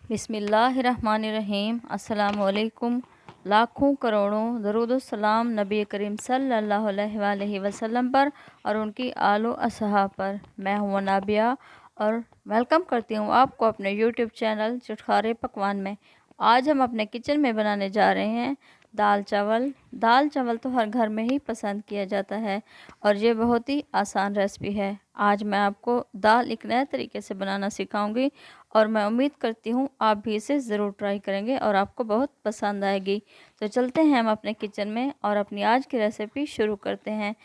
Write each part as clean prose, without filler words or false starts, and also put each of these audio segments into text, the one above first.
बिस्मिल्लाहिर्रहमानिर्रहीम। अस्सलामुअलैकुम। लाखों करोड़ों दरूद सलाम नबी करीम सल्लल्लाहु अलैहि वसल्लम पर और उनकी आलो असहाब पर। मैं हूँ नाबिया और वेलकम करती हूँ आपको अपने यूट्यूब चैनल चुटखारे पकवान में। आज हम अपने किचन में बनाने जा रहे हैं दाल चावल। दाल चावल तो हर घर में ही पसंद किया जाता है और ये बहुत ही आसान रेसिपी है। आज मैं आपको दाल एक नए तरीके से बनाना सिखाऊंगी और मैं उम्मीद करती हूँ आप भी इसे ज़रूर ट्राई करेंगे और आपको बहुत पसंद आएगी। तो चलते हैं हम अपने किचन में और अपनी आज की रेसिपी शुरू करते हैं।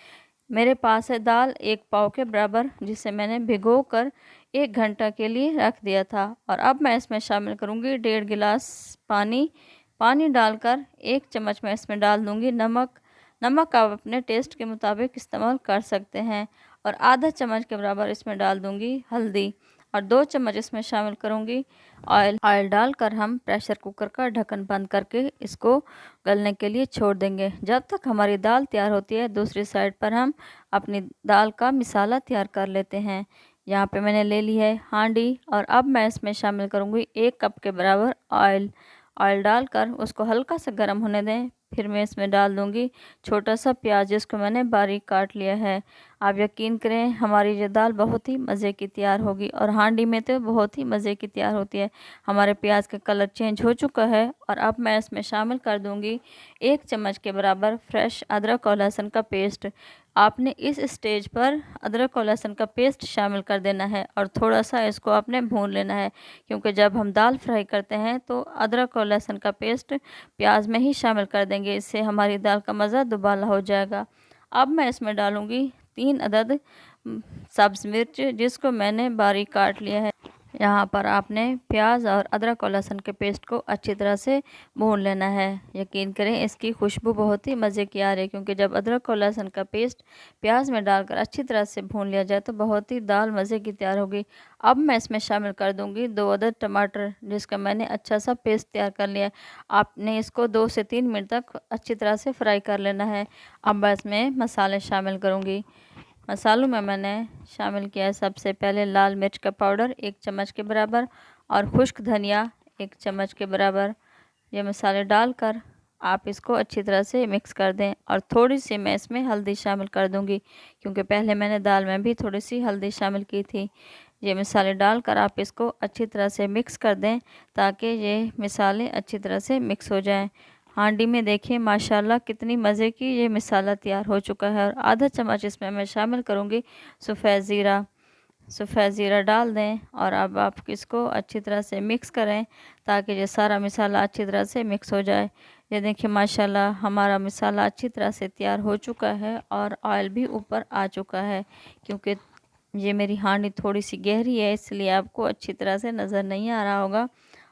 मेरे पास है दाल 1 पाव के बराबर, जिसे मैंने भिगो कर 1 घंटा के लिए रख दिया था। और अब मैं इसमें शामिल करूँगी 1.5 गिलास पानी। पानी डालकर 1 चम्मच मैं इसमें डाल दूँगी नमक। नमक आप अपने टेस्ट के मुताबिक इस्तेमाल कर सकते हैं। और आधा चम्मच के बराबर इसमें डाल दूँगी हल्दी और 2 चम्मच इसमें शामिल करूँगी ऑयल डालकर हम प्रेशर कुकर का ढक्कन बंद करके इसको गलने के लिए छोड़ देंगे। जब तक हमारी दाल तैयार होती है दूसरी साइड पर हम अपनी दाल का मिसाला तैयार कर लेते हैं। यहाँ पे मैंने ले ली है हांडी और अब मैं इसमें शामिल करूँगी 1 कप के बराबर ऑयल डालकर उसको हल्का सा गर्म होने दें। फिर मैं इसमें डाल दूँगी छोटा सा प्याज, जिसको मैंने बारीक काट लिया है। आप यकीन करें हमारी ये दाल बहुत ही मज़े की तैयार होगी और हांडी में तो बहुत ही मज़े की तैयार होती है। हमारे प्याज का कलर चेंज हो चुका है और अब मैं इसमें शामिल कर दूंगी 1 चम्मच के बराबर फ्रेश अदरक और लहसुन का पेस्ट। आपने इस स्टेज पर अदरक और लहसुन का पेस्ट शामिल कर देना है और थोड़ा सा इसको आपने भून लेना है, क्योंकि जब हम दाल फ्राई करते हैं तो अदरक और लहसुन का पेस्ट प्याज में ही शामिल कर देंगे, इससे हमारी दाल का मज़ा दुबाला हो जाएगा। अब मैं इसमें डालूँगी 3 अदद सब्ज़ मिर्च, जिसको मैंने बारीक काट लिया है। यहाँ पर आपने प्याज और अदरक और लहसुन के पेस्ट को अच्छी तरह से भून लेना है। यकीन करें इसकी खुशबू बहुत ही मज़े की आ रही है, क्योंकि जब अदरक और लहसुन का पेस्ट प्याज में डालकर अच्छी तरह से भून लिया जाए तो बहुत ही दाल मज़े की तैयार होगी। अब मैं इसमें शामिल कर दूँगी 2 अदद टमाटर, जिसका मैंने अच्छा सा पेस्ट तैयार कर लिया है। आपने इसको 2 से 3 मिनट तक अच्छी तरह से फ्राई कर लेना है। अब मैं इसमें मसाले शामिल करूँगी। मसालों में मैंने शामिल किया है सबसे पहले लाल मिर्च का पाउडर 1 चम्मच के बराबर और खुश्क धनिया 1 चम्मच के बराबर। ये मसाले डालकर आप इसको अच्छी तरह से मिक्स कर दें और थोड़ी सी मैं इसमें हल्दी शामिल कर दूंगी, क्योंकि पहले मैंने दाल में भी थोड़ी सी हल्दी शामिल की थी। ये मसाले डालकर आप इसको अच्छी तरह से मिक्स कर दें ताकि ये मसाले अच्छी तरह से मिक्स हो जाएं। हांडी में देखिए माशाल्लाह कितनी मज़े की ये मसाला तैयार हो चुका है। और आधा चम्मच इसमें मैं शामिल करूँगी सफ़ेद ज़ीरा डाल दें और अब आप इसको अच्छी तरह से मिक्स करें ताकि ये सारा मसाला अच्छी तरह से मिक्स हो जाए। ये देखिए माशाल्लाह हमारा मसाला अच्छी तरह से तैयार हो चुका है और ऑयल भी ऊपर आ चुका है। क्योंकि ये मेरी हांडी थोड़ी सी गहरी है इसलिए आपको अच्छी तरह से नज़र नहीं आ रहा होगा।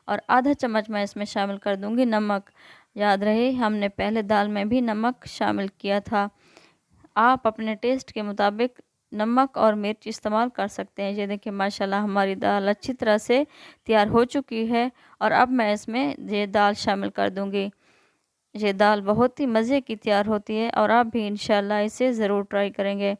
और आधा चम्मच मैं इसमें शामिल कर दूँगी नमक। याद रहे हमने पहले दाल में भी नमक शामिल किया था। आप अपने टेस्ट के मुताबिक नमक और मिर्च इस्तेमाल कर सकते हैं। ये देखिए माशाल्लाह हमारी दाल अच्छी तरह से तैयार हो चुकी है और अब मैं इसमें ये दाल शामिल कर दूँगी। ये दाल बहुत ही मज़े की तैयार होती है और आप भी इंशाल्लाह इसे ज़रूर ट्राई करेंगे।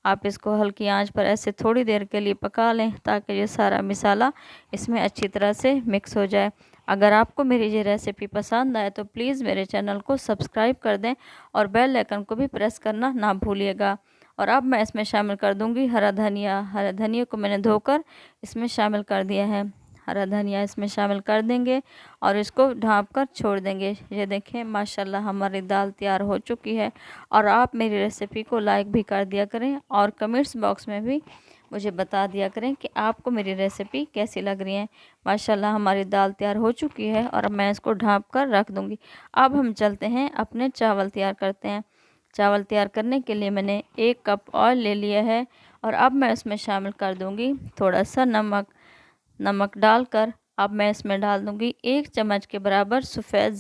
आप इसको हल्की आंच पर ऐसे थोड़ी देर के लिए पका लें ताकि ये सारा मसाला इसमें अच्छी तरह से मिक्स हो जाए। अगर आपको मेरी ये रेसिपी पसंद आए तो प्लीज़ मेरे चैनल को सब्सक्राइब कर दें और बेल आइकन को भी प्रेस करना ना भूलिएगा। और अब मैं इसमें शामिल कर दूंगी हरा धनिया को मैंने धोकर इसमें शामिल कर दिया है। हरा धनिया इसमें शामिल कर देंगे और इसको ढाँप कर छोड़ देंगे। ये देखें माशाल्लाह हमारी दाल तैयार हो चुकी है। और आप मेरी रेसिपी को लाइक भी कर दिया करें और कमेंट्स बॉक्स में भी मुझे बता दिया करें कि आपको मेरी रेसिपी कैसी लग रही है। माशाल्लाह हमारी दाल तैयार हो चुकी है और अब मैं इसको ढाँप कर रख दूँगी। अब हम चलते हैं अपने चावल तैयार करते हैं। चावल तैयार करने के लिए मैंने 1 कप ऑयल ले लिया है और अब मैं इसमें शामिल कर दूँगी थोड़ा सा नमक डालकर अब मैं इसमें डाल दूँगी 1 चम्मच के बराबर सफ़ेद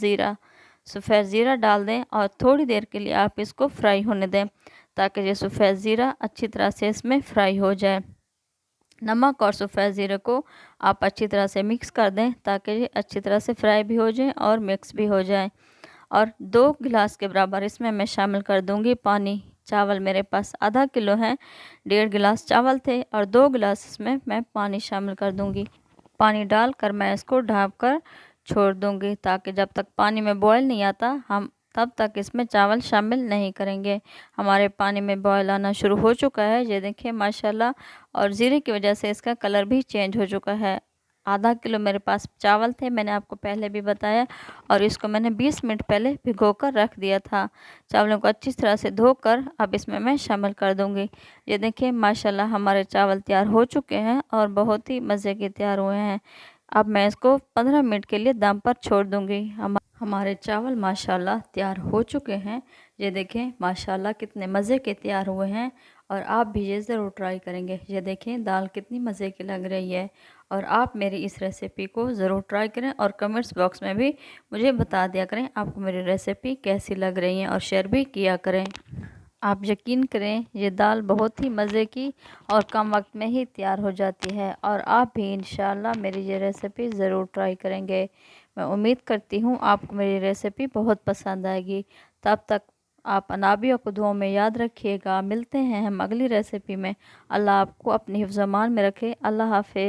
ज़ीरा डाल दें और थोड़ी देर के लिए आप इसको फ्राई होने दें ताकि ये सफ़ेद ज़ीरा अच्छी तरह से इसमें फ्राई हो जाए। नमक और सफ़ेद ज़ीरे को आप अच्छी तरह से मिक्स कर दें ताकि ये अच्छी तरह से फ्राई भी हो जाए और मिक्स भी हो जाए। और 2 गिलास के बराबर इसमें मैं शामिल कर दूंगी पानी। चावल मेरे पास आधा किलो हैं, 1.5 गिलास चावल थे और 2 गिलास इसमें मैं पानी शामिल कर दूंगी। पानी डालकर मैं इसको ढक कर छोड़ दूंगी, ताकि जब तक पानी में बॉयल नहीं आता हम तब तक इसमें चावल शामिल नहीं करेंगे। हमारे पानी में बॉयल आना शुरू हो चुका है, ये देखिए माशाल्लाह, और ज़ीरे की वजह से इसका कलर भी चेंज हो चुका है। आधा किलो मेरे पास चावल थे, मैंने आपको पहले भी बताया, और इसको मैंने 20 मिनट पहले भिगोकर रख दिया था। चावलों को अच्छी तरह से धोकर अब इसमें मैं शामिल कर दूंगी। ये देखिए माशाल्लाह हमारे चावल तैयार हो चुके हैं और बहुत ही मज़े के तैयार हुए हैं। अब मैं इसको 15 मिनट के लिए दम पर छोड़ दूंगी। हमारे चावल माशाल्लाह तैयार हो चुके हैं। ये देखें माशाल्लाह कितने मज़े के तैयार हुए हैं, और आप भी ये ज़रूर ट्राई करेंगे। ये देखें दाल कितनी मज़े की लग रही है, और आप मेरी इस रेसिपी को ज़रूर ट्राई करें और कमेंट्स बॉक्स में भी मुझे बता दिया करें आपको मेरी रेसिपी कैसी लग रही है, और शेयर भी किया करें। आप यकीन करें ये दाल बहुत ही मज़े की और कम वक्त में ही तैयार हो जाती है, और आप भी इंशाल्लाह मेरी ये रेसिपी ज़रूर ट्राई करेंगे। मैं उम्मीद करती हूँ आपको मेरी रेसिपी बहुत पसंद आएगी। तब तक आप अनाबिया को दुआ में याद रखिएगा। मिलते हैं हम अगली रेसिपी में। अल्लाह आपको अपनी हिफ्ज़-ए-मान में रखे। अल्लाह हाफ़िज़।